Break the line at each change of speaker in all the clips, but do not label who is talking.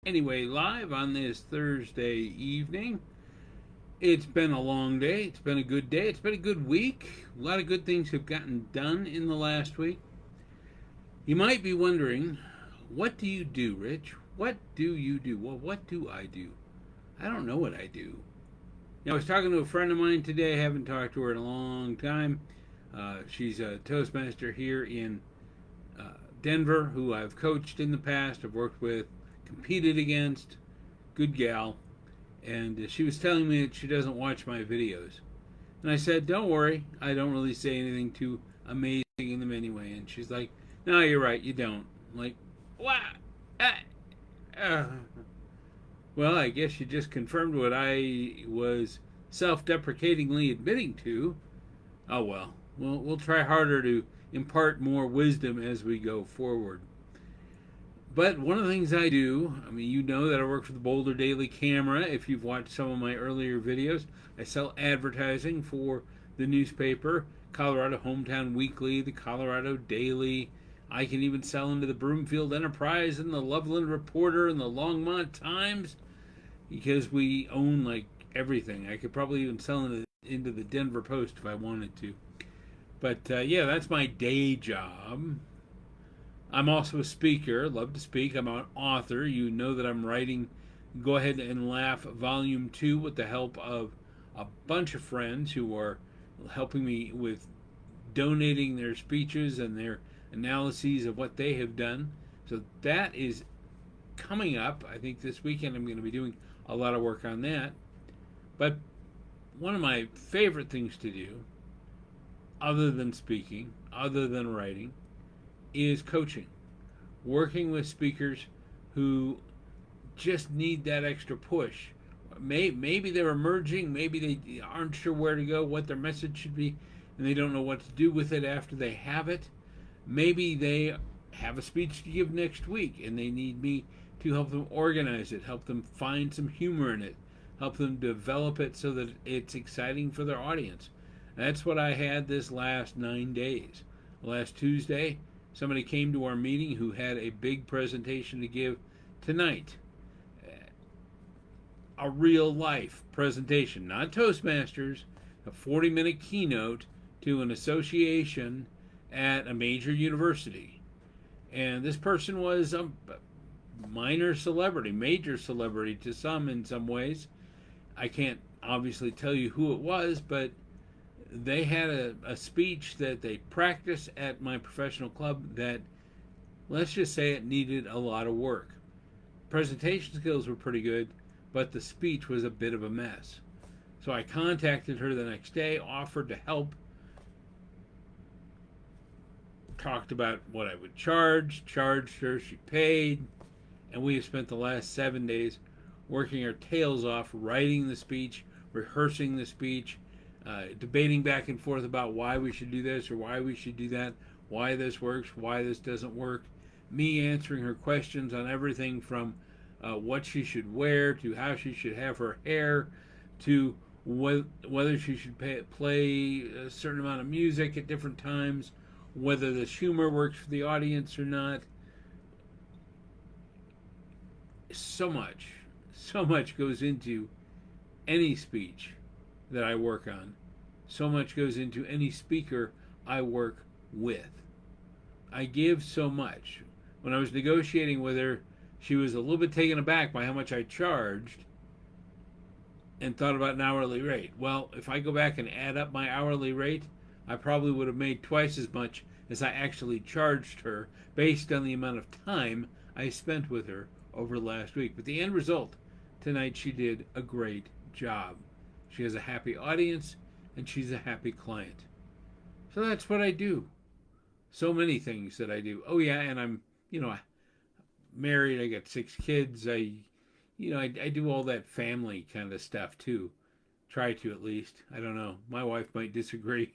Anyway, live on this Thursday evening. It's been a long day. It's been a good day. It's been a good week. A lot of good things have gotten done in the last week. You might be wondering, what do you do, Rich? What do you do? Well, what do I do? I don't know what I do. I was talking to a friend of mine today. I haven't talked to her in a long time. She's a Toastmaster here in Denver, who I've coached in the past, I've worked with, competed against. Good gal. And she was telling me that she doesn't watch my videos. And I said, don't worry, I don't really say anything too amazing in them anyway. And she's like, no, you're right, you don't. I'm like, what? Uh, uh. Well, I guess you just confirmed what I was self-deprecatingly admitting to. Oh well, we'll try harder to impart more wisdom as we go forward. But one of the things I do, I mean, you know that I work for the Boulder Daily Camera. If you've watched some of my earlier videos, I sell advertising for the newspaper, Colorado Hometown Weekly, the Colorado Daily. I can even sell into the Broomfield Enterprise and the Loveland Reporter and the Longmont Times because we own like everything. I could probably even sell into the Denver Post if I wanted to. But yeah, that's my day job. I'm also a speaker, love to speak. I'm an author. You know that I'm writing Go Ahead and Laugh Volume 2 with the help of a bunch of friends who are helping me with donating their speeches and their analyses of what they have done. So that is coming up. I think this weekend I'm going to be doing a lot of work on that. But one of my favorite things to do, other than speaking, other than writing, is coaching, working with speakers who just need that extra push. Maybe they're emerging, maybe they aren't sure where to go, what their message should be, and they don't know what to do with it after they have it. Maybe they have a speech to give next week and they need me to help them organize it, help them find some humor in it, help them develop it so that it's exciting for their audience. That's what I had this last 9 days. Last Tuesday, somebody came to our meeting who had a big presentation to give tonight. A real life presentation, not Toastmasters, a 40-minute keynote to an association at a major university. And this person was a minor celebrity, major celebrity to some in some ways. I can't obviously tell you who it was, but they had a speech that they practiced at my professional club that, let's just say, it needed a lot of work. Presentation skills were pretty good, but the speech was a bit of a mess. So I contacted her the next day, offered to help, talked about what I would charged her, she paid, and we have spent the last 7 days working our tails off, writing the speech, rehearsing the speech, debating back and forth about why we should do this or why we should do that, why this works, why this doesn't work. Me answering her questions on everything from what she should wear to how she should have her hair to whether she should play a certain amount of music at different times, whether this humor works for the audience or not. So much goes into any speech that I work on. So much goes into any speaker I work with. I give so much. When I was negotiating with her, she was a little bit taken aback by how much I charged and thought about an hourly rate. Well, if I go back and add up my hourly rate, I probably would have made twice as much as I actually charged her based on the amount of time I spent with her over last week. But the end result, tonight she did a great job. She has a happy audience and she's a happy client. So that's what I do. So many things that I do. Oh yeah, and I'm, married. I got 6 kids. I do all that family kind of stuff too. Try to, at least. I don't know. My wife might disagree,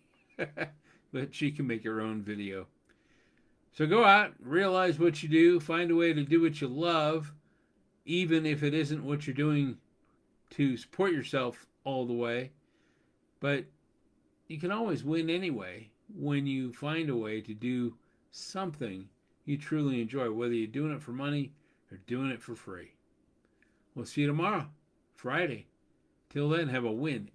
but she can make her own video. So go out, realize what you do, find a way to do what you love, even if it isn't what you're doing to support yourself all the way. But you can always win anyway when you find a way to do something you truly enjoy, whether you're doing it for money or doing it for free. We'll see you tomorrow, Friday. Till then, have a win